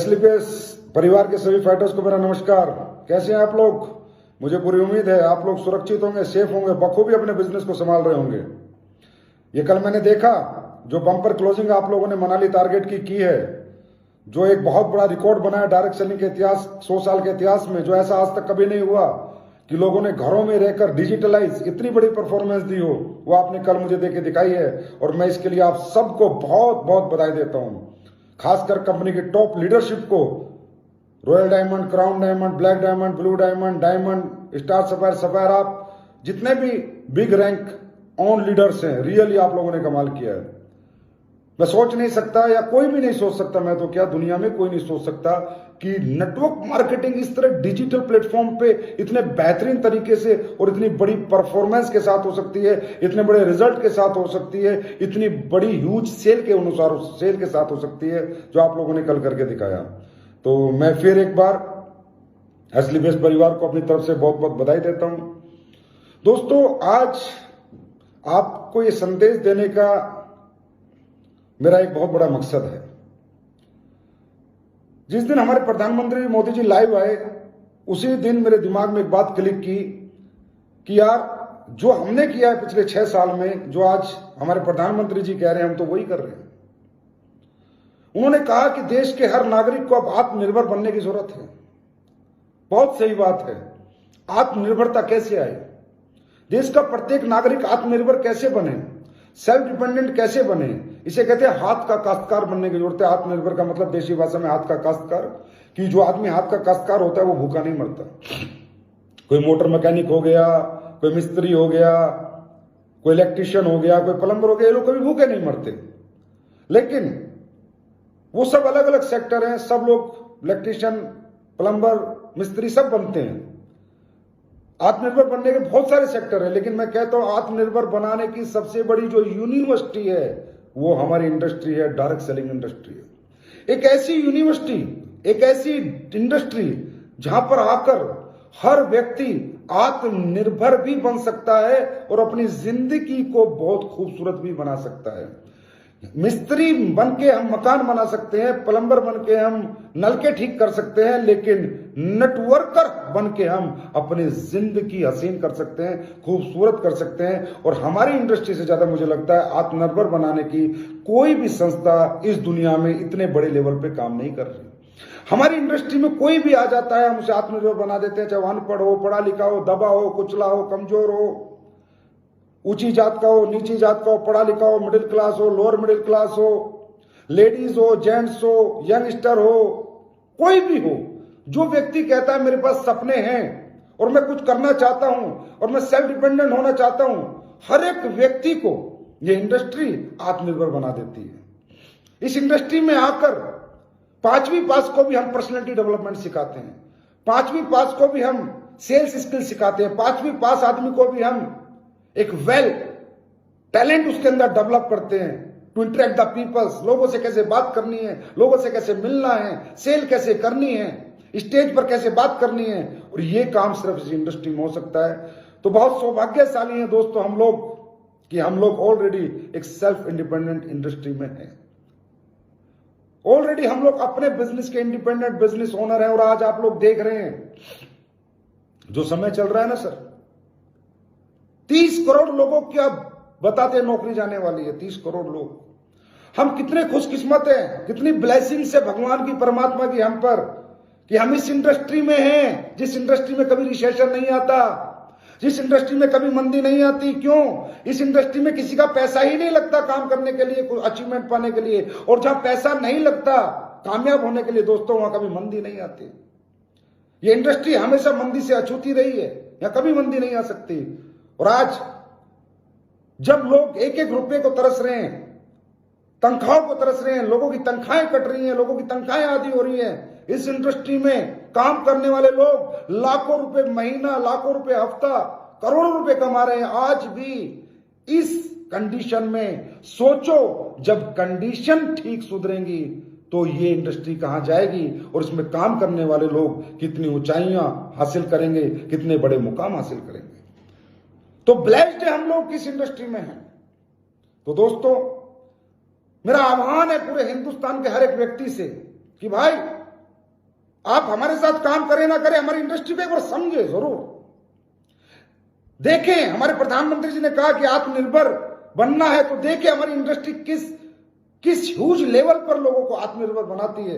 एसलीपीएस परिवार के सभी फाइटर्स को मेरा नमस्कार। कैसे हैं आप लोग? मुझे पूरी उम्मीद है आप लोग सुरक्षित होंगे, सेफ होंगे, बखूबी अपने बिजनेस को संभाल रहे होंगे। ये कल मैंने देखा जो बम्पर क्लोजिंग आप लोगों ने मनाली टारगेट की है, जो एक बहुत बड़ा रिकॉर्ड बना है डायरेक्ट सेलिंग के इतिहास, 100 साल के इतिहास में, जो ऐसा आज तक कभी नहीं हुआ कि लोगों ने घरों में रहकर डिजिटलाइज इतनी बड़ी परफॉर्मेंस दी हो, वो आपने कल मुझे देके दिखाई है। और मैं इसके लिए आप सबको बहुत बहुत बधाई देता हूं, खासकर कंपनी की टॉप लीडरशिप को, royal diamond, crown diamond, black diamond, blue diamond, diamond, star sapphire, sapphire, आप जितने भी बिग रैंक ऑन लीडर्स हैं, रियली आप लोगों ने कमाल किया है। मैं सोच नहीं सकता, या कोई भी नहीं सोच सकता, मैं तो क्या दुनिया में कोई नहीं सोच सकता कि नेटवर्क मार्केटिंग इस तरह डिजिटल प्लेटफॉर्म पे इतने बेहतरीन तरीके से और इतनी बड़ी परफॉर्मेंस के साथ हो सकती है, इतने बड़े रिजल्ट के साथ हो सकती है, इतनी बड़ी ह्यूज सेल के अनुसार सेल के साथ हो सकती है, जो आप लोगों ने कल करके दिखाया। तो मैं फिर एक बार एसलीपीएस परिवार को अपनी तरफ से बहुत बहुत बधाई देता हूं। दोस्तों, आज आपको ये संदेश देने का मेरा एक बहुत बड़ा मकसद है। जिस दिन हमारे प्रधानमंत्री मोदी जी लाइव आए, उसी दिन मेरे दिमाग में एक बात क्लिक की कि यार, जो हमने किया है पिछले 6 साल में, जो आज हमारे प्रधानमंत्री जी कह रहे हैं, हम तो वही कर रहे हैं। उन्होंने कहा कि देश के हर नागरिक को अब आत्मनिर्भर बनने की जरूरत है। बहुत सही बात है। आत्मनिर्भरता कैसे आए? देश का प्रत्येक नागरिक आत्मनिर्भर कैसे बने, सेल्फ डिपेंडेंट कैसे बने? इसे कहते हैं हाथ का काश्तकार बनने की जरूरत है। आत्मनिर्भर का मतलब देशी भाषा में हाथ का काश्तकार, कि जो आदमी हाथ का काश्तकार होता है वो भूखा नहीं मरता। कोई मोटर मैकेनिक हो गया, कोई मिस्त्री हो गया, कोई इलेक्ट्रिशियन हो गया, कोई प्लम्बर हो गया, ये लोग कभी भूखे नहीं मरते। लेकिन वो सब अलग अलग सेक्टर हैं, सब लोग इलेक्ट्रिशियन, प्लम्बर, मिस्त्री सब बनते हैं। आत्मनिर्भर बनने के बहुत सारे सेक्टर हैं, लेकिन मैं कहता हूं आत्मनिर्भर बनाने की सबसे बड़ी जो यूनिवर्सिटी है वो हमारी इंडस्ट्री है, डायरेक्ट सेलिंग इंडस्ट्री है। एक ऐसी यूनिवर्सिटी, एक ऐसी इंडस्ट्री जहां पर आकर हर व्यक्ति आत्मनिर्भर भी बन सकता है और अपनी जिंदगी को बहुत खूबसूरत भी बना सकता है। मिस्त्री बन के हम मकान बना सकते हैं, प्लम्बर बन के हम नलके ठीक कर सकते हैं, लेकिन नेटवर्कर बन के हम अपनी जिंदगी हसीन कर सकते हैं, खूबसूरत कर सकते हैं। और हमारी इंडस्ट्री से ज्यादा मुझे लगता है आत्मनिर्भर बनाने की कोई भी संस्था इस दुनिया में इतने बड़े लेवल पे काम नहीं कर रही। हमारी इंडस्ट्री में कोई भी आ जाता है, हम उसे आत्मनिर्भर बना देते हैं, चाहे अनपढ़ हो, पढ़ा लिखा हो, दबा हो, कुचला हो, कमजोर हो, ऊंची जात का हो, नीची जात का हो, पढ़ा लिखा हो, मिडिल क्लास हो, लोअर मिडिल क्लास हो, लेडीज हो, जेंट्स हो, यंगस्टर हो, कोई भी हो, जो व्यक्ति कहता है मेरे पास सपने हैं और मैं कुछ करना चाहता हूं और मैं सेल्फ डिपेंडेंट होना चाहता हूं, हर एक व्यक्ति को ये इंडस्ट्री आत्मनिर्भर बना देती है। इस इंडस्ट्री में आकर 5वीं पास को भी हम पर्सनैलिटी डेवलपमेंट सिखाते हैं, 5वीं पास को भी हम सेल्स स्किल सिखाते हैं, 5वीं पास आदमी को भी हम एक वेल टैलेंट उसके अंदर डेवलप करते हैं टू इंटरेक्ट द पीपल्स। लोगों से कैसे बात करनी है, लोगों से कैसे मिलना है, सेल कैसे करनी है, स्टेज पर कैसे बात करनी है, और ये काम सिर्फ इस इंडस्ट्री में हो सकता है। तो बहुत सौभाग्यशाली हैं दोस्तों हम लोग कि हम लोग ऑलरेडी एक सेल्फ इंडिपेंडेंट इंडस्ट्री में हैं। ऑलरेडी हम लोग अपने बिजनेस के इंडिपेंडेंट बिजनेस ओनर हैं। और आज आप लोग देख रहे हैं जो समय चल रहा है ना सर, 30 करोड़ लोगों की आप बताते हैं नौकरी जाने वाली है, 30 करोड़ लोग। हम कितने खुशकिस्मत हैं, कितनी ब्लेसिंग से भगवान की, परमात्मा की हम पर, कि हम इस इंडस्ट्री में हैं, जिस इंडस्ट्री में कभी रिसेशन नहीं आता, जिस इंडस्ट्री में कभी मंदी नहीं आती। क्यों? इस इंडस्ट्री में किसी का पैसा ही नहीं लगता काम करने के लिए, कोई अचीवमेंट पाने के लिए। और जहां पैसा नहीं लगता कामयाब होने के लिए दोस्तों, वहां कभी मंदी नहीं आती। ये इंडस्ट्री हमेशा मंदी से अछूती रही है, या कभी मंदी नहीं आ सकती। और आज जब लोग एक एक रुपए को तरस रहे हैं, तनख्वाहों को तरस रहे हैं, लोगों की तनख्वाहें कट रही हैं, लोगों की तनख्वाहें आधी हो रही हैं, इस इंडस्ट्री में काम करने वाले लोग लाखों रुपए महीना, लाखों रुपए हफ्ता, करोड़ों रुपए कमा रहे हैं। आज भी इस कंडीशन में सोचो, जब कंडीशन ठीक सुधरेंगी तो ये इंडस्ट्री कहां जाएगी, और इसमें काम करने वाले लोग कितनी ऊंचाइयां हासिल करेंगे, कितने बड़े मुकाम हासिल करेंगे। तो ब्लेस्ड है हम लोग किस इंडस्ट्री में हैं। तो दोस्तों, मेरा आह्वान है पूरे हिंदुस्तान के हर एक व्यक्ति से कि भाई आप हमारे साथ काम करें ना करें, हमारी इंडस्ट्री को एक बार समझे जरूर। देखें, हमारे प्रधानमंत्री जी ने कहा कि आत्मनिर्भर बनना है, तो देखें हमारी इंडस्ट्री किस ह्यूज लेवल पर लोगों को आत्मनिर्भर बनाती है,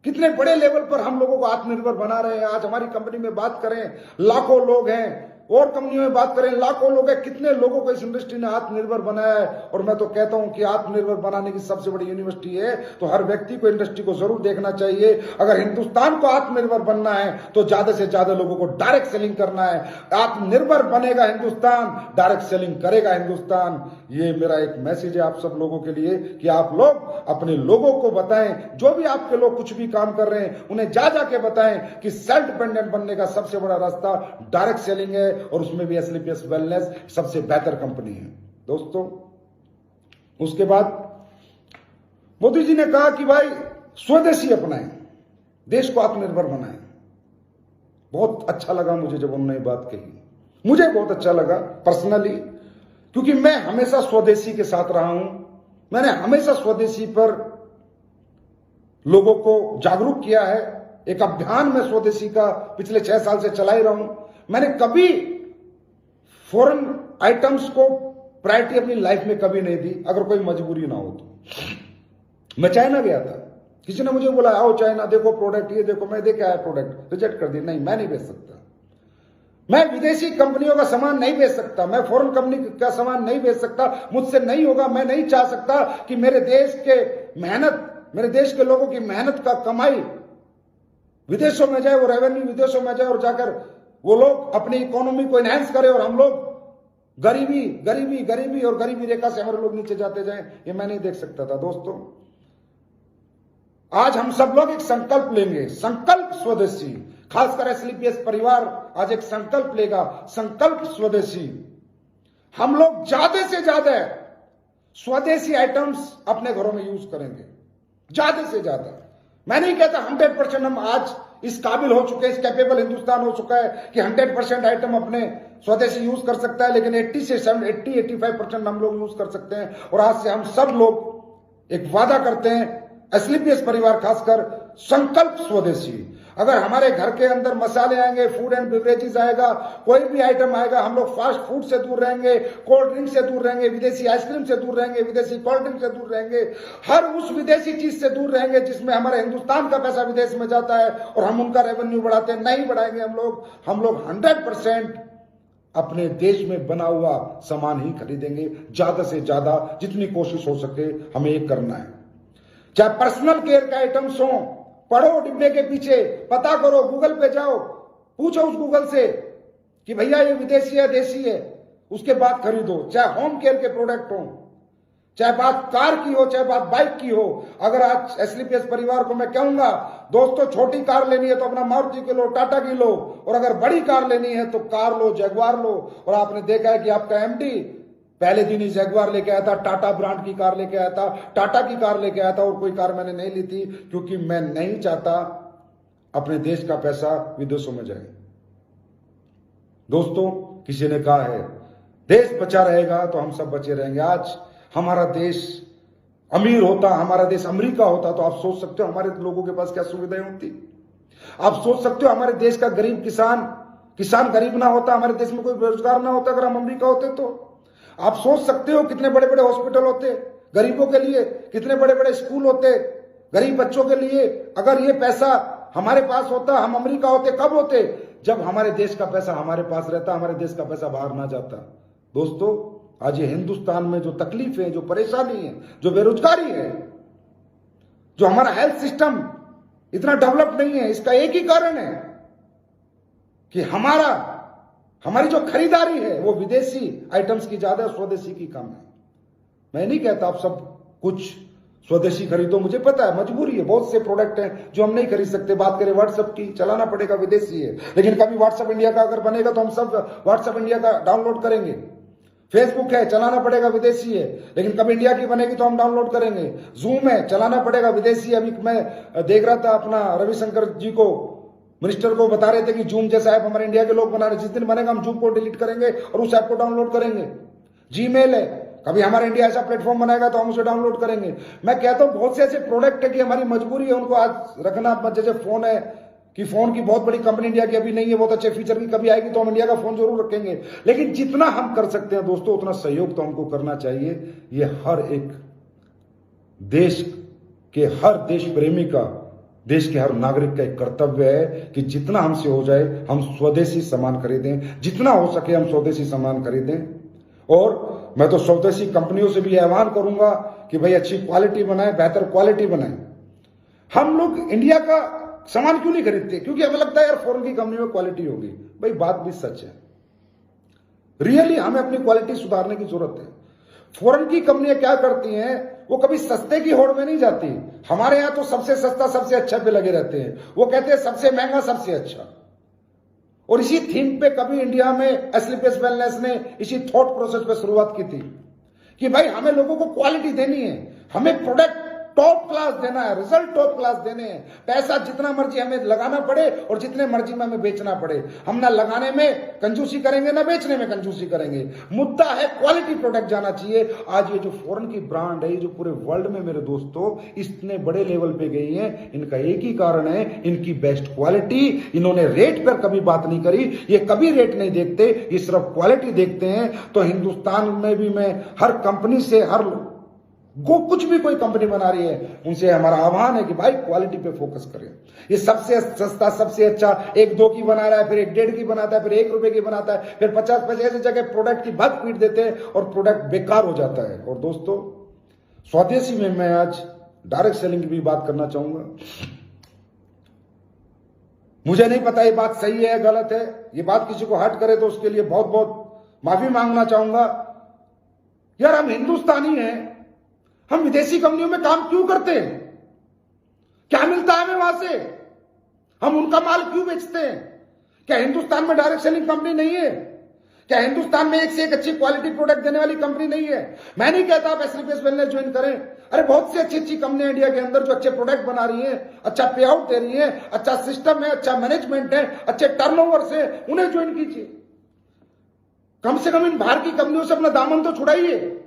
कितने बड़े लेवल पर हम लोगों को आत्मनिर्भर बना रहे हैं। आज हमारी कंपनी में बात करें, लाखों लोग हैं, और कंपनियों में बात करें, लाखों लोग हैं, कितने लोगों को इस इंडस्ट्री ने आत्मनिर्भर बनाया है। और मैं तो कहता हूं कि आत्मनिर्भर बनाने की सबसे बड़ी यूनिवर्सिटी है, तो हर व्यक्ति को इंडस्ट्री को जरूर देखना चाहिए। अगर हिंदुस्तान को आत्मनिर्भर बनना है तो ज्यादा से ज्यादा लोगों को डायरेक्ट सेलिंग करना है। आत्मनिर्भर बनेगा हिंदुस्तान, डायरेक्ट सेलिंग करेगा हिंदुस्तान। ये मेरा एक मैसेज है आप सब लोगों के लिए कि आप लोग अपने लोगों को बताएं, जो भी आपके लोग कुछ भी काम कर रहे हैं उन्हें जा के बताएं कि सेल्फ डिपेंडेंट बनने का सबसे बड़ा रास्ता डायरेक्ट सेलिंग है, और उसमें भी एसलीपीएस वेलनेस सबसे बेहतर कंपनी है। दोस्तों, उसके बाद मोदी जी ने कहा कि भाई स्वदेशी अपनाएं, देश को आत्मनिर्भर बनाएं। बहुत अच्छा लगा मुझे जब उन्होंने बात कही, मुझे बहुत अच्छा लगा पर्सनली, क्योंकि मैं हमेशा स्वदेशी के साथ रहा हूं। मैंने हमेशा स्वदेशी पर लोगों को जागरूक किया है। एक अभियान में स्वदेशी का पिछले 6 साल से चला ही रहा हूं। मैंने कभी फॉरेन आइटम्स को प्रायोरिटी अपनी लाइफ में कभी नहीं दी, अगर कोई मजबूरी ना हो तो। मैं चाइना गया था, किसी ने मुझे बोला आओ चाइना देखो प्रोडक्ट, ये देखो, मैं देखे आया प्रोडक्ट, रिजेक्ट कर दिया। नहीं, मैं नहीं बेच सकता, मैं विदेशी कंपनियों का सामान नहीं बेच सकता, मैं फॉरेन कंपनी का सामान नहीं बेच सकता, मुझसे नहीं होगा। मैं नहीं चाह सकता कि मेरे देश के मेहनत, मेरे देश के लोगों की मेहनत का कमाई विदेशों में जाए, वो रेवेन्यू विदेशों में जाए, और जाकर वो लोग अपनी इकोनॉमी को एनहांस करें, और हम लोग गरीबी गरीबी गरीबी और गरीबी रेखा से हमारे लोग नीचे जाते जाएं। ये मैं नहीं देख सकता था। दोस्तों, आज हम सब लोग एक संकल्प लेंगे, संकल्प स्वदेशी। खासकर एसलीपीएस परिवार आज एक संकल्प लेगा, संकल्प स्वदेशी। हम लोग ज्यादा से ज्यादा स्वदेशी आइटम्स अपने घरों में यूज करेंगे, ज्यादा से ज्यादा। मैं नहीं कहता 100% हम आज इस काबिल हो चुके हैं, इस कैपेबल हिंदुस्तान हो चुका है कि 100% आइटम अपने स्वदेशी यूज कर सकता है, लेकिन 80-85% हम लोग यूज कर सकते हैं। और आज से हम सब लोग एक वादा करते हैं, एसलीपीएस परिवार खासकर, संकल्प स्वदेशी। अगर हमारे घर के अंदर मसाले आएंगे, फूड एंड बेवरेजेस आएगा, कोई भी आइटम आएगा, हम लोग फास्ट फूड से दूर रहेंगे, कोल्ड ड्रिंक से दूर रहेंगे, विदेशी आइसक्रीम से दूर रहेंगे, विदेशी कोल्ड ड्रिंक से दूर रहेंगे, हर उस विदेशी चीज से दूर रहेंगे जिसमें हमारे हिंदुस्तान का पैसा विदेश में जाता है और हम उनका रेवेन्यू बढ़ाते हैं। नहीं बढ़ाएंगे हम लोग 100% अपने देश में बना हुआ सामान ही खरीदेंगे। ज्यादा से ज्यादा जितनी कोशिश हो सके हमें ये करना है। चाहे पर्सनल केयर के आइटम्स हो, पढ़ो डिब्बे के पीछे, पता करो, गूगल पे जाओ, पूछो उस गूगल से कि भैया ये विदेशी है देशी है, उसके बाद खरीदो। चाहे होम केयर के प्रोडक्ट हो, चाहे बात कार की हो, चाहे बात बाइक की हो। अगर आज एसलीपीएस परिवार को मैं कहूंगा, दोस्तों छोटी कार लेनी है तो अपना मारुति की लो, टाटा की लो, और अगर बड़ी कार लेनी है तो कार लो, जगुआर लो। और आपने देखा है कि आपका एमडी पहले दिन ही जगुआर लेके आया था, टाटा ब्रांड की कार लेके आया था, टाटा की कार लेके आया था, और कोई कार मैंने नहीं ली थी, क्योंकि मैं नहीं चाहता अपने देश का पैसा विदेशों में जाए। दोस्तों, किसी ने कहा है देश बचा रहेगा तो हम सब बचे रहेंगे। आज हमारा देश अमीर होता, हमारा देश अमेरिका होता, तो आप सोच सकते हो हमारे लोगों के पास क्या सुविधाएं होती। आप सोच सकते हो हमारे देश का गरीब किसान गरीब ना होता, हमारे देश में कोई बेरोजगार ना होता अगर हम अमेरिका होते तो। आप सोच सकते हो कितने बड़े बड़े हॉस्पिटल होते गरीबों के लिए, कितने बड़े बड़े स्कूल होते गरीब बच्चों के लिए। अगर ये पैसा हमारे पास होता, हम अमेरिका होते, कब होते? जब हमारे देश का पैसा हमारे पास रहता, हमारे देश का पैसा बाहर ना जाता। दोस्तों, आज ये हिंदुस्तान में जो तकलीफ है, जो परेशानी है, जो बेरोजगारी है, जो हमारा हेल्थ सिस्टम इतना डेवलप नहीं है, इसका एक ही कारण है कि हमारी जो खरीदारी है वो विदेशी आइटम्स की ज्यादा, स्वदेशी की कम है। मैं नहीं कहता आप सब कुछ स्वदेशी खरीदो, मुझे पता है मजबूरी है, बहुत से प्रोडक्ट हैं जो हम नहीं खरीद सकते। बात करें व्हाट्सएप की, चलाना पड़ेगा, विदेशी है, लेकिन कभी व्हाट्सएप इंडिया का अगर बनेगा तो हम सब व्हाट्सएप इंडिया का डाउनलोड करेंगे। फेसबुक है, चलाना पड़ेगा, विदेशी है, लेकिन कभी इंडिया की बनेगी तो हम डाउनलोड करेंगे। जूम है, चलाना पड़ेगा, विदेशी। अभी मैं देख रहा था अपना रविशंकर जी को, मिनिस्टर को बता रहे थे कि जूम जैसा ऐप हमारे इंडिया के लोग बना रहे, जिस दिन बनेगा हम जूम को डिलीट करेंगे और उस ऐप को डाउनलोड करेंगे। जीमेल है, कभी हमारा इंडिया ऐसा प्लेटफॉर्म बनाएगा तो हम उसे डाउनलोड करेंगे। मैं कहता हूं बहुत से ऐसे प्रोडक्ट है कि हमारी मजबूरी है उनको आज रखना। जैसे फोन है कि फोन की बहुत बड़ी कंपनी इंडिया की अभी नहीं है, बहुत अच्छे फीचर की, कभी आएगी तो हम इंडिया का फोन जरूर रखेंगे। लेकिन जितना हम कर सकते हैं दोस्तों उतना सहयोग तो हमको करना चाहिए। ये हर एक देश के हर देश प्रेमी का, देश के हर नागरिक का एक कर्तव्य है कि जितना हमसे हो जाए हम स्वदेशी सामान खरीदें, जितना हो सके हम स्वदेशी सामान खरीदें। और मैं तो स्वदेशी कंपनियों से भी आह्वान करूंगा कि भाई अच्छी क्वालिटी बनाएं, बेहतर क्वालिटी बनाएं। हम लोग इंडिया का सामान क्यों नहीं खरीदते? क्योंकि हमें लगता है यार फॉरेन की कंपनी में क्वालिटी होगी। भाई बात भी सच है, रियली हमें अपनी क्वालिटी सुधारने की जरूरत है। फॉरेन की कंपनियां क्या करती हैं, वो कभी सस्ते की होड़ में नहीं जाती। हमारे यहां तो सबसे सस्ता सबसे अच्छा पे लगे रहते हैं, वो कहते हैं सबसे महंगा सबसे अच्छा। और इसी थीम पे कभी इंडिया में एस्क्लेपियस वेलनेस ने इसी थॉट प्रोसेस पे शुरुआत की थी कि भाई हमें लोगों को क्वालिटी देनी है, हमें प्रोडक्ट टॉप क्लास देना है, रिजल्ट टॉप क्लास देने हैं। पैसा जितना मर्जी हमें लगाना पड़े और जितने मर्जी में हमें बेचना पड़े, हम ना लगाने में कंजूसी करेंगे ना बेचने में कंजूसी करेंगे। मुद्दा है क्वालिटी प्रोडक्ट जाना चाहिए। आज ये जो फॉरेन की ब्रांड है, जो पूरे वर्ल्ड में मेरे दोस्तों इतने बड़े लेवल पे गई है, इनका एक ही कारण है, इनकी बेस्ट क्वालिटी। इन्होंने रेट पर कभी बात नहीं करी, ये कभी रेट नहीं देखते, ये सिर्फ क्वालिटी देखते हैं। तो हिंदुस्तान में भी मैं हर कंपनी से, हर कुछ भी कोई कंपनी बना रही है उनसे हमारा आह्वान है कि भाई क्वालिटी पे फोकस करें। ये सबसे सस्ता सबसे अच्छा 1-2 की बना रहा है, फिर 1-1.5 की बनाता है, फिर 1 रुपए की बनाता है, फिर 50 पैसे ऐसी जगह प्रोडक्ट की भग पीट देते हैं और प्रोडक्ट बेकार हो जाता है। और दोस्तों स्वदेशी में मैं आज डायरेक्ट सेलिंग की भी बात करना चाहूंगा। मुझे नहीं पता ये बात सही है गलत है, ये बात किसी को हर्ट करे तो उसके लिए बहुत बहुत माफी मांगना चाहूंगा। यार हम हिंदुस्तानी हैं, हम विदेशी कंपनियों में काम क्यों करते हैं? क्या मिलता है हमें वहां से? हम उनका माल क्यों बेचते हैं? क्या हिंदुस्तान में डायरेक्ट सेलिंग कंपनी नहीं है? क्या हिंदुस्तान में एक से एक अच्छी क्वालिटी प्रोडक्ट देने वाली कंपनी नहीं है? मैं नहीं कहता आप एस्क्लेपियस वेलनेस ज्वाइन करें। अरे बहुत सी अच्छी अच्छी कंपनियां इंडिया के अंदर जो अच्छे प्रोडक्ट बना रही है, अच्छा पे आउट दे रही है, अच्छा सिस्टम है, अच्छा मैनेजमेंट है, अच्छे टर्नओवर से, उन्हें ज्वाइन कीजिए। कम से कम इन बाहर की कंपनियों से अपना दामन तो छुड़ाइए,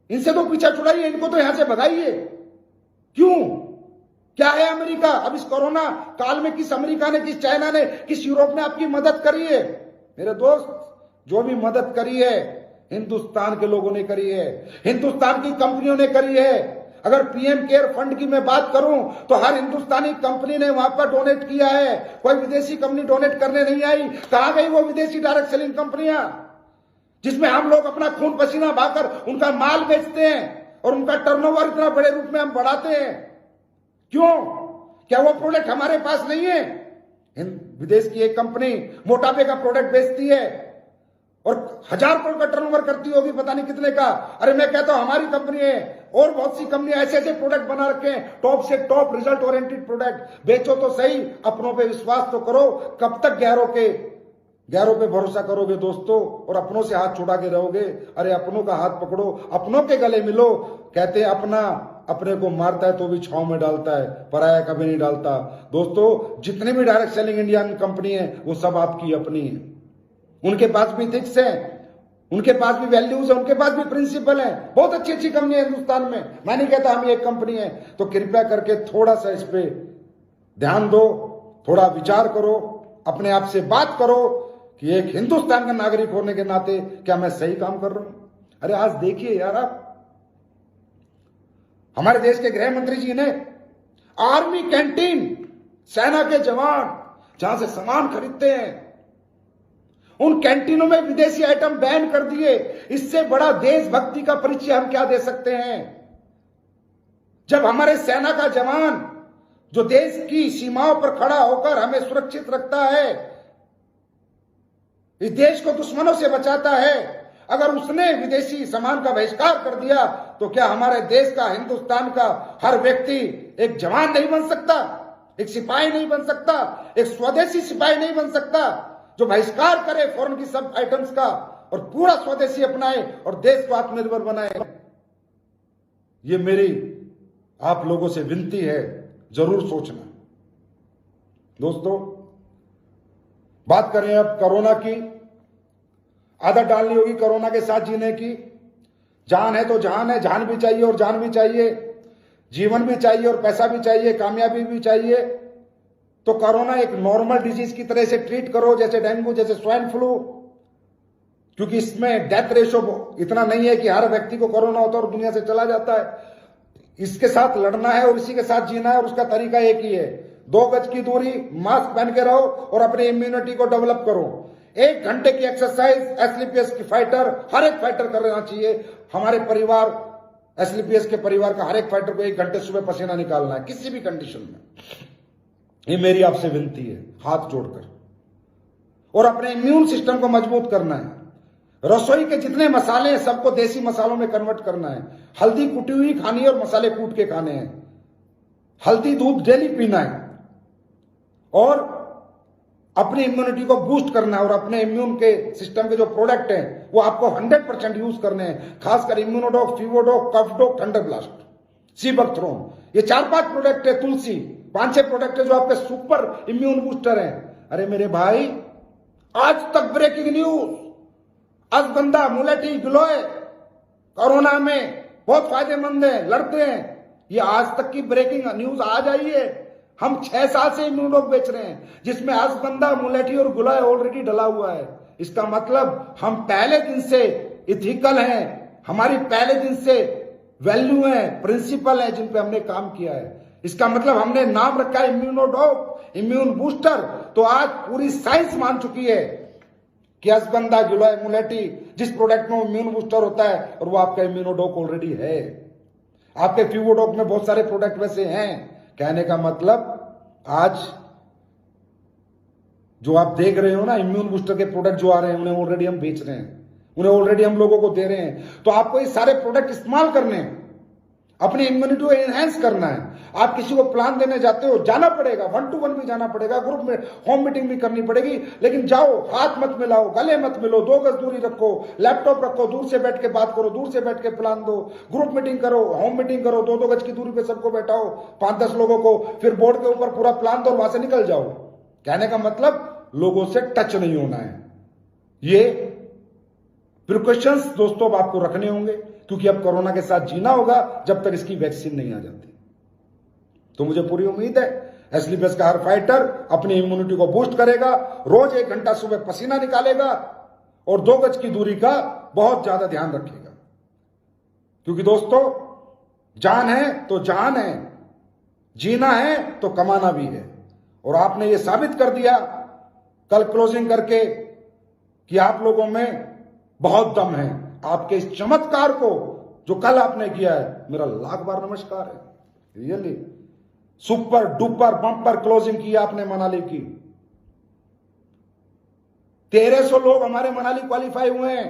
इनसे तो पीछा छुड़ाइए, इनको तो यहां से भगाइए। क्यों? क्या है अमेरिका? अब इस कोरोना काल में किस अमेरिका ने, किस चाइना ने, किस यूरोप ने आपकी मदद करी है? मेरे दोस्त, जो भी मदद करी है हिंदुस्तान के लोगों ने करी है, हिंदुस्तान की कंपनियों ने करी है। अगर पीएम केयर फंड की मैं बात करूं तो हर हिंदुस्तानी कंपनी ने वहां पर डोनेट किया है, कोई विदेशी कंपनी डोनेट करने नहीं आई। कहां गई वो विदेशी डायरेक्ट सेलिंग कंपनियां जिसमें हम लोग अपना खून पसीना बहाकर उनका माल बेचते हैं और उनका टर्नओवर इतना बड़े रूप में हम बढ़ाते हैं? क्यों? क्या वो प्रोडक्ट हमारे पास नहीं है? विदेश की एक कंपनी मोटापे का प्रोडक्ट बेचती है और 1000 करोड़ का टर्नओवर करती होगी, पता नहीं कितने का। अरे मैं कहता हूं हमारी कंपनी है और बहुत सी कंपनियां ऐसे ऐसे प्रोडक्ट बना रखे हैं, टॉप से टॉप रिजल्ट ओरिएंटेड प्रोडक्ट। बेचो तो सही, अपनों पे विश्वास तो करो। कब तक गैरों पे भरोसा करोगे दोस्तों और अपनों से हाथ छुड़ा के रहोगे? अरे अपनों का हाथ पकड़ो, अपनों के गले मिलो। कहते हैं अपना अपने को मारता है तो भी छांव में डालता है, पराया कभी नहीं डालता। दोस्तों जितने भी डायरेक्ट सेलिंग इंडियन कंपनी है वो सब आपकी अपनी है। उनके पास भी थिक्स है, उनके पास भी वैल्यूज है, उनके पास भी प्रिंसिपल है। बहुत अच्छी अच्छी कंपनी है हिंदुस्तान में। मैं नहीं कहता हम एक कंपनी है। तो कृपया करके थोड़ा सा इस पे ध्यान दो, थोड़ा विचार करो, अपने आप से बात करो कि एक हिंदुस्तान का नागरिक होने के नाते क्या मैं सही काम कर रहा हूं? अरे आज देखिए यार, आप हमारे देश के गृह मंत्री जी ने आर्मी कैंटीन, सेना के जवान जहां से सामान खरीदते हैं, उन कैंटीनों में विदेशी आइटम बैन कर दिए। इससे बड़ा देशभक्ति का परिचय हम क्या दे सकते हैं? जब हमारे सेना का जवान जो देश की सीमाओं पर खड़ा होकर हमें सुरक्षित रखता है, इस देश को दुश्मनों से बचाता है, अगर उसने विदेशी सामान का बहिष्कार कर दिया तो क्या हमारे देश का, हिंदुस्तान का हर व्यक्ति एक जवान नहीं बन सकता? एक सिपाही नहीं बन सकता? एक स्वदेशी सिपाही नहीं बन सकता जो बहिष्कार करे फॉरेन की सब आइटम्स का और पूरा स्वदेशी अपनाए और देश को आत्मनिर्भर बनाए? ये मेरी आप लोगों से विनती है, जरूर सोचना। दोस्तों बात करें अब कोरोना की। आदत डालनी होगी कोरोना के साथ जीने की। जान है तो जान है, जान भी चाहिए और जान भी चाहिए, जीवन भी चाहिए और पैसा भी चाहिए, कामयाबी भी चाहिए। तो कोरोना एक नॉर्मल डिजीज की तरह से ट्रीट करो, जैसे डेंगू, जैसे स्वाइन फ्लू, क्योंकि इसमें डेथ रेशो इतना नहीं है कि हर व्यक्ति को कोरोना होता है और दुनिया से चला जाता है। इसके साथ लड़ना है और इसी के साथ जीना है, और उसका तरीका एक ही है, 2 गज की दूरी, मास्क पहन के रहो और अपनी इम्यूनिटी को डेवलप करो। 1 घंटे की एक्सरसाइज एसलीपीएस की फाइटर, हर एक फाइटर करना चाहिए। हमारे परिवार, एसलीपीएस के परिवार का हर एक फाइटर को 1 घंटे सुबह पसीना निकालना है, किसी भी कंडीशन में। ये मेरी आपसे विनती है, हाथ जोड़कर। और अपने इम्यून सिस्टम को मजबूत करना है। रसोई के जितने मसाले हैं सबको देसी मसालों में कन्वर्ट करना है। हल्दी कुटी हुई खानी है और मसाले कूट के खाने हैं। हल्दी दूध डेली पीना है और अपनी इम्यूनिटी को बूस्ट करना है। और अपने इम्यून के सिस्टम के जो प्रोडक्ट हैं वो आपको 100% यूज करने हैं, खासकर इम्यूनोडॉक, फीवोडॉक, कफडॉक, थंडर ब्लास्ट, सीबकथ्रोन, ये 4-5 प्रोडक्ट है, तुलसी, 5-6 प्रोडक्ट है जो आपके सुपर इम्यून बूस्टर हैं। अरे मेरे भाई, आज तक ब्रेकिंग न्यूज, अश्वगंधा, मुलेठी, गिलोय कोरोना में बहुत फायदेमंद है, लड़ते हैं। ये आज तक की ब्रेकिंग न्यूज आज आई है। हम 6 साल से इम्यूनोडॉक बेच रहे हैं जिसमें अश्वगंधा, मुलेठी और गिलोय ऑलरेडी डला हुआ है। इसका मतलब हम पहले दिन से इथिकल हैं, हमारी पहले दिन से वैल्यू है, प्रिंसिपल है जिन पे हमने काम किया है। इसका मतलब हमने नाम रखा है इम्यूनोडॉक, इम्यून बूस्टर। तो आज पूरी साइंस मान चुकी है कि अश्वगंधा, गिलोय, मुलेठी, जिस प्रोडक्ट में इम्यून बूस्टर होता है, और वो आपका इम्यूनोडॉक ऑलरेडी है। आपके फीवोडॉक में बहुत सारे प्रोडक्ट वैसे हैं। कहने का मतलब आज जो आप देख रहे हो ना, इम्यून बूस्टर के प्रोडक्ट जो आ रहे हैं, उन्हें ऑलरेडी हम बेच रहे हैं, उन्हें ऑलरेडी हम लोगों को दे रहे हैं। तो आपको ये सारे प्रोडक्ट इस्तेमाल करने हैं, अपनी इम्यूनिटी को एनहेंस करना है। आप किसी को प्लान देने जाते हो, जाना पड़ेगा, 1 to 1 भी जाना पड़ेगा, ग्रुप में होम मीटिंग भी करनी पड़ेगी, लेकिन जाओ, हाथ मत मिलाओ, गले मत मिलो, 2 गज दूरी रखो, लैपटॉप रखो, दूर से बैठ के बात करो, दूर से बैठ के प्लान दो, ग्रुप मीटिंग करो, होम मीटिंग करो, 2-2 गज की दूरी पे सबको बैठाओ, 5-10 लोगों को, फिर बोर्ड के ऊपर पूरा प्लान दो और वहां से निकल जाओ। कहने का मतलब लोगों से टच नहीं होना है। ये प्रिकॉशंस दोस्तों अब आपको रखने होंगे, क्योंकि अब कोरोना के साथ जीना होगा जब तक इसकी वैक्सीन नहीं आ जाती। तो मुझे पूरी उम्मीद है एसलीपीएस का हर फाइटर अपनी इम्यूनिटी को बूस्ट करेगा, रोज 1 घंटा सुबह पसीना निकालेगा और 2 गज की दूरी का बहुत ज्यादा ध्यान रखेगा। क्योंकि दोस्तों, जान है तो जान है, जीना है तो कमाना भी है। और आपने ये साबित कर दिया कल क्लोजिंग करके कि आप लोगों में बहुत दम है। आपके इस चमत्कार को जो कल आपने किया है, मेरा लाख बार नमस्कार है। Really super duper bumper closing की आपने मनाली की। 1300 लोग हमारे मनाली क्वालिफाई हुए हैं।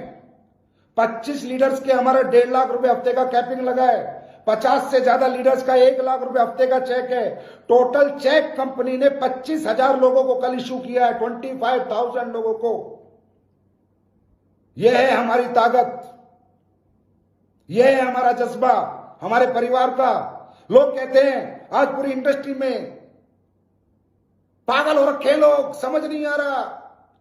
25 लीडर्स के हमारा 1.5 लाख रुपए हफ्ते का कैपिंग लगा है। 50 से ज्यादा लीडर्स का 1 लाख रुपए हफ्ते का चेक है। टोटल चेक कंपनी ने 25,000 लोगों को कल इशू किया है, 25,000 लोगों को। यह है हमारी ताकत, यह है हमारा जज्बा हमारे परिवार का। लोग कहते हैं आज पूरी इंडस्ट्री में पागल हो रखे लोग, समझ नहीं आ रहा,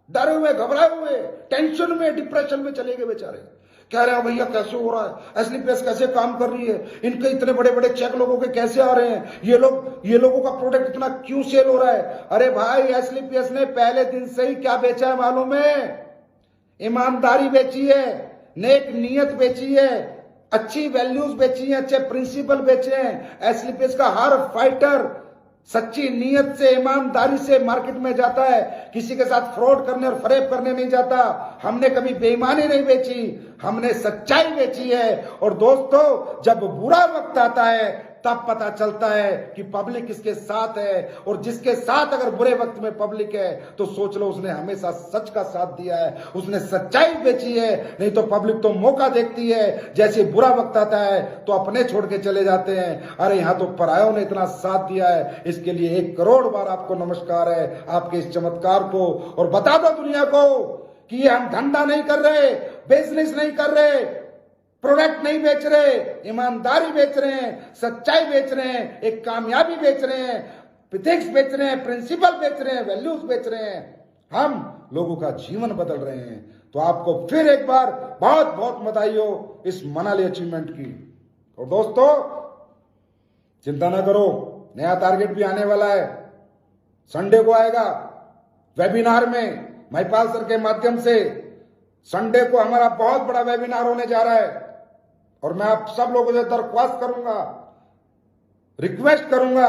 डरे हुए, घबराए हुए, टेंशन में, डिप्रेशन में चले गए बेचारे। कह रहे हैं भैया कैसे हो रहा है, एसलीपीएस कैसे काम कर रही है, इनके इतने बड़े बड़े चेक लोगों के कैसे आ रहे हैं, ये लोगों का प्रोडक्ट इतना क्यों सेल हो रहा है। अरे भाई, एसलीपीएस ने पहले दिन से ही क्या बेचा है मालूम है? ईमानदारी बेची है, नेक नीयत बेची है, अच्छी वैल्यूज बेची हैं, अच्छे प्रिंसिपल बेचे हैं। एसलीपीएस का हर फाइटर सच्ची नीयत से, ईमानदारी से मार्केट में जाता है, किसी के साथ फ्रॉड करने और फरेब करने नहीं जाता। हमने कभी बेईमानी नहीं बेची, हमने सच्चाई बेची है। और दोस्तों, जब बुरा वक्त आता है तब पता चलता है कि पब्लिक किसके साथ है। और जिसके साथ अगर बुरे वक्त में पब्लिक है तो सोच लो उसने हमेशा सच का साथ दिया है, उसने सच्चाई बेची है। नहीं तो पब्लिक तो मौका देखती है, जैसे बुरा वक्त आता है तो अपने छोड़ के चले जाते हैं। अरे यहां तो परायों ने इतना साथ दिया है, इसके लिए 1 करोड़ बार आपको नमस्कार है, आपके इस चमत्कार को। और बता दो दुनिया को कि ये हम धंधा नहीं कर रहे, बिजनेस नहीं कर रहे, प्रोडक्ट नहीं बेच रहे, ईमानदारी बेच रहे हैं, सच्चाई बेच रहे हैं, एक कामयाबी बेच रहे हैं, एथिक्स बेच रहे हैं, प्रिंसिपल बेच रहे हैं, वैल्यूज बेच रहे हैं। हम लोगों का जीवन बदल रहे हैं। तो आपको फिर एक बार बहुत बहुत बधाई हो इस मनाली अचीवमेंट की। और दोस्तों चिंता ना करो, नया टारगेट भी आने वाला है, संडे को आएगा वेबिनार में महिपाल सर के माध्यम से। संडे को हमारा बहुत बड़ा वेबिनार होने जा रहा है और मैं आप सब लोगों से दरख्वास्त करूंगा, रिक्वेस्ट करूंगा।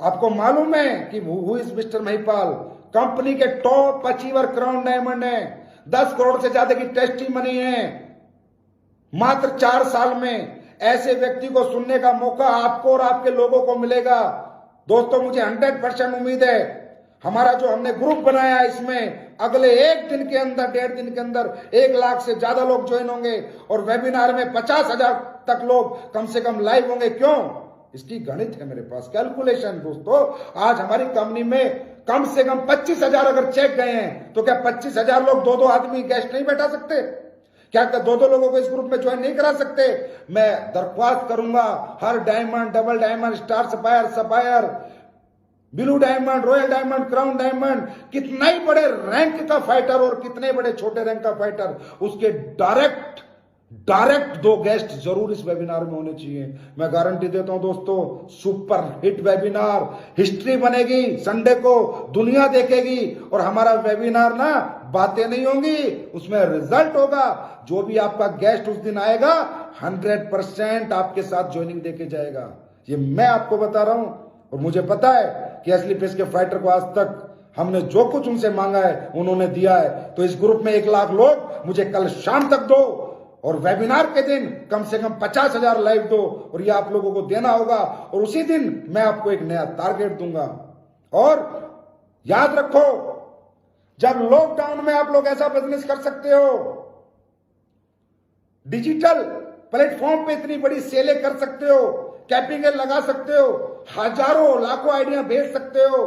आपको मालूम है कि who is mister Mahipal, company के टॉप अचीवर क्राउन डायमंड है, 10 करोड़ से ज्यादा की टेस्टी मनी है। मात्र 4 साल में ऐसे व्यक्ति को सुनने का मौका आपको और आपके लोगों को मिलेगा। दोस्तों मुझे 100% उम्मीद है, हमारा जो हमने ग्रुप बनाया है इसमें अगले 1 दिन के अंदर, 1.5 दिन के अंदर 1 लाख से ज्यादा लोग ज्वाइन होंगे और वेबिनार में 50,000 तक लोग कम से कम लाइव होंगे। क्यों? इसकी गणित है मेरे पास, कैलकुलेशन। दोस्तों आज हमारी कंपनी में कम से कम 25,000 अगर चेक गए हैं तो क्या 25,000 लोग 2-2 आदमी गेस्ट नहीं बैठा सकते? क्या 2-2 लोगों को इस ग्रुप में ज्वाइन नहीं करा सकते? मैं दरख्वास्त करूंगा हर diamond, double diamond, star sapphire, sapphire, blue diamond, royal diamond, crown diamond, कितना ही बड़े रैंक का फाइटर और कितने बड़े छोटे रैंक का फाइटर, उसके डायरेक्ट 2 गेस्ट जरूर इस वेबिनार में होने चाहिए। मैं गारंटी देता हूं दोस्तों, सुपर हिट वेबिनार, हिस्ट्री बनेगी। संडे को दुनिया देखेगी और हमारा वेबिनार ना बातें नहीं होंगी, उसमें रिजल्ट होगा। जो भी आपका गेस्ट उस दिन आएगा 100% आपके साथ ज्वाइनिंग देके जाएगा। ये मैं आपको बता रहा हूं और मुझे पता है कि असली पेस के फाइटर को आज तक हमने जो कुछ उनसे मांगा है उन्होंने दिया है। तो इस ग्रुप में 1 लाख लोग मुझे कल शाम तक दो और वेबिनार के दिन कम से कम 50,000 लाइव दो और ये आप लोगों को देना होगा। और उसी दिन मैं आपको एक नया टारगेट दूंगा। और याद रखो, जब लॉकडाउन में आप लोग ऐसा बिजनेस कर सकते हो, डिजिटल प्लेटफॉर्म पे इतनी बड़ी सेलें कर सकते हो, कैपिंग लगा सकते हो, हजारों लाखों आइडिया भेज सकते हो,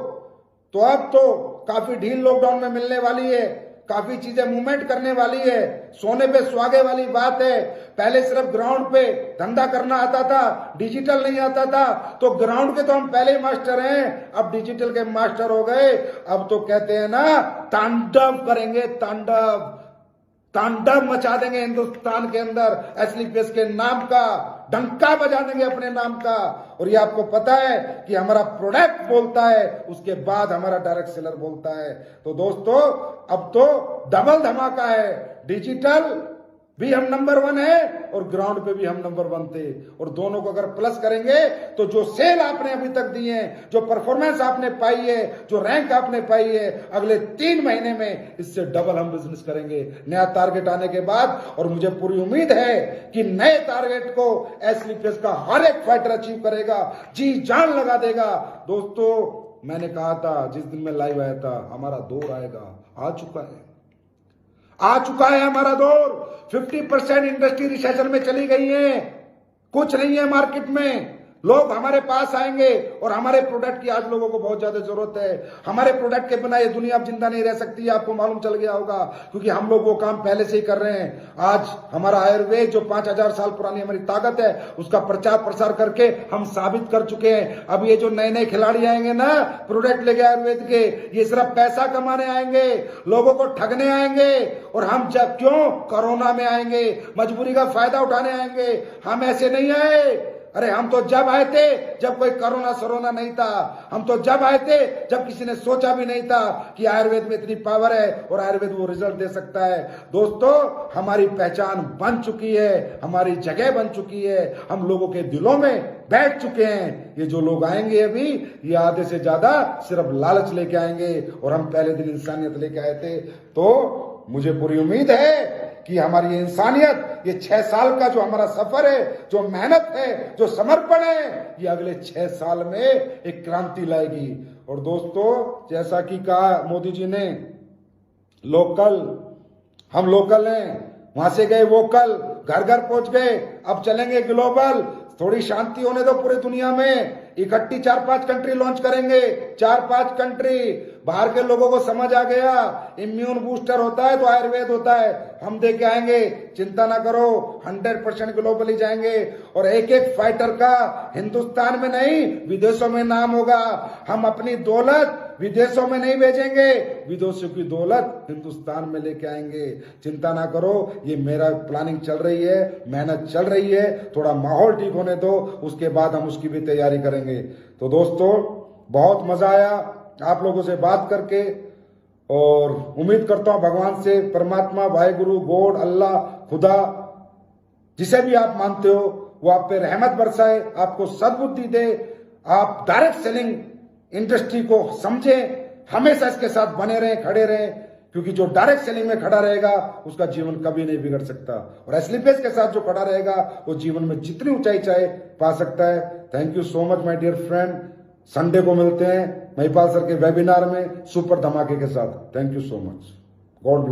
तो अब तो काफी ढील लॉकडाउन में मिलने वाली है, काफी चीजें मूवमेंट करने वाली है। सोने पे सुहागे वाली बात है। पहले सिर्फ ग्राउंड पे धंधा करना आता था, डिजिटल नहीं आता था, तो ग्राउंड के तो हम पहले ही मास्टर हैं, अब डिजिटल के मास्टर हो गए। अब तो कहते हैं ना, तांडव करेंगे, तांडव मचा देंगे हिंदुस्तान के अंदर, असली पेस के नाम का डंका बजा देंगे अपने नाम का। और ये आपको पता है कि हमारा प्रोडक्ट बोलता है, उसके बाद हमारा डायरेक्ट सेलर बोलता है। तो दोस्तों अब तो डबल धमाका है, डिजिटल भी हम नंबर 1 है और ग्राउंड पे भी हम नंबर 1 थे। और दोनों को अगर प्लस करेंगे तो जो सेल आपने अभी तक दी है, जो परफॉर्मेंस आपने पाई है, जो रैंक आपने पाई है, अगले 3 महीने में इससे डबल हम बिजनेस करेंगे नया टारगेट आने के बाद। और मुझे पूरी उम्मीद है कि नए टारगेट को एसली पेस का हर एक फाइटर अचीव करेगा, जी जान लगा देगा। दोस्तों मैंने कहा था जिस दिन मैं लाइव आया था, हमारा दौर आएगा, आ चुका है हमारा दौर। 50% इंडस्ट्री रिसेशन में चली गई है, कुछ नहीं है मार्केट में। लोग हमारे पास आएंगे और हमारे प्रोडक्ट की आज लोगों को बहुत ज्यादा जरूरत है। हमारे प्रोडक्ट के बिना ये दुनिया अब जिंदा नहीं रह सकती है, आपको मालूम चल गया होगा, क्योंकि हम लोग वो काम पहले से ही कर रहे हैं। आज हमारा आयुर्वेद जो 5000 साल पुरानी हमारी ताकत है, उसका प्रचार प्रसार करके हम साबित कर चुके हैं। अब ये जो नए नए खिलाड़ी आएंगे ना प्रोडक्ट लेके आयुर्वेद के, ये सिर्फ पैसा कमाने आएंगे, लोगों को ठगने आएंगे। और हम जब क्यों कोरोना में आएंगे, मजबूरी का फायदा उठाने आएंगे। हम ऐसे नहीं आए। अरे हम तो जब आए थे जब कोई कोरोना सरोना नहीं था, हम तो जब आए थे जब किसी ने सोचा भी नहीं था कि आयुर्वेद में इतनी पावर है और आयुर्वेद वो रिजल्ट दे सकता है। दोस्तों हमारी पहचान बन चुकी है, हमारी जगह बन चुकी है, हम लोगों के दिलों में बैठ चुके हैं। ये जो लोग आएंगे अभी, ये आधे से ज्यादा सिर्फ लालच लेके आएंगे और हम पहले दिन इंसानियत लेके आए थे। तो मुझे पूरी उम्मीद है कि हमारी ये इंसानियत, ये 6 साल का जो हमारा सफर है, जो मेहनत है, जो समर्पण है, ये अगले 6 साल में एक क्रांति लाएगी। और दोस्तों जैसा कि कहा मोदी जी ने, लोकल, हम लोकल हैं, वहां से गए वोकल, घर घर पहुंच गए, अब चलेंगे ग्लोबल। थोड़ी शांति होने दो पूरी दुनिया में, इकट्ठी 4-5 कंट्री लॉन्च करेंगे, 4-5 कंट्री। बाहर के लोगों को समझ आ गया इम्यून बूस्टर होता है तो आयुर्वेद होता है, हम दे के आएंगे, चिंता ना करो। 100% ग्लोबली जाएंगे और एक एक फाइटर का हिंदुस्तान में नहीं विदेशों में नाम होगा। हम अपनी दौलत विदेशों में नहीं भेजेंगे, विदेशों की दौलत हिंदुस्तान में लेके आएंगे। चिंता ना करो, ये मेरा प्लानिंग चल रही है, मेहनत चल रही है, थोड़ा माहौल ठीक होने दो, उसके बाद हम उसकी भी तैयारी करेंगे। तो दोस्तों बहुत मजा आया आप लोगों से बात करके और उम्मीद करता हूं भगवान से, परमात्मा, वाहेगुरु, गॉड, अल्लाह, खुदा, जिसे भी आप मानते हो वो आप पे रहमत बरसाए, आपको सद्बुद्धि दे, आप डायरेक्ट सेलिंग इंडस्ट्री को समझें, हमेशा इसके साथ बने रहें, खड़े रहें, क्योंकि जो डायरेक्ट सेलिंग में खड़ा रहेगा उसका जीवन कभी नहीं बिगड़ सकता और एस्लीपेस के साथ जो खड़ा रहेगा वो जीवन में जितनी ऊंचाई चाहे पा सकता है। Thank you so much my dear friend. Sunday को मिलते हैं महिपाल सर के वेबिनार में सुपर धमाके के साथ। Thank you so much. God bless.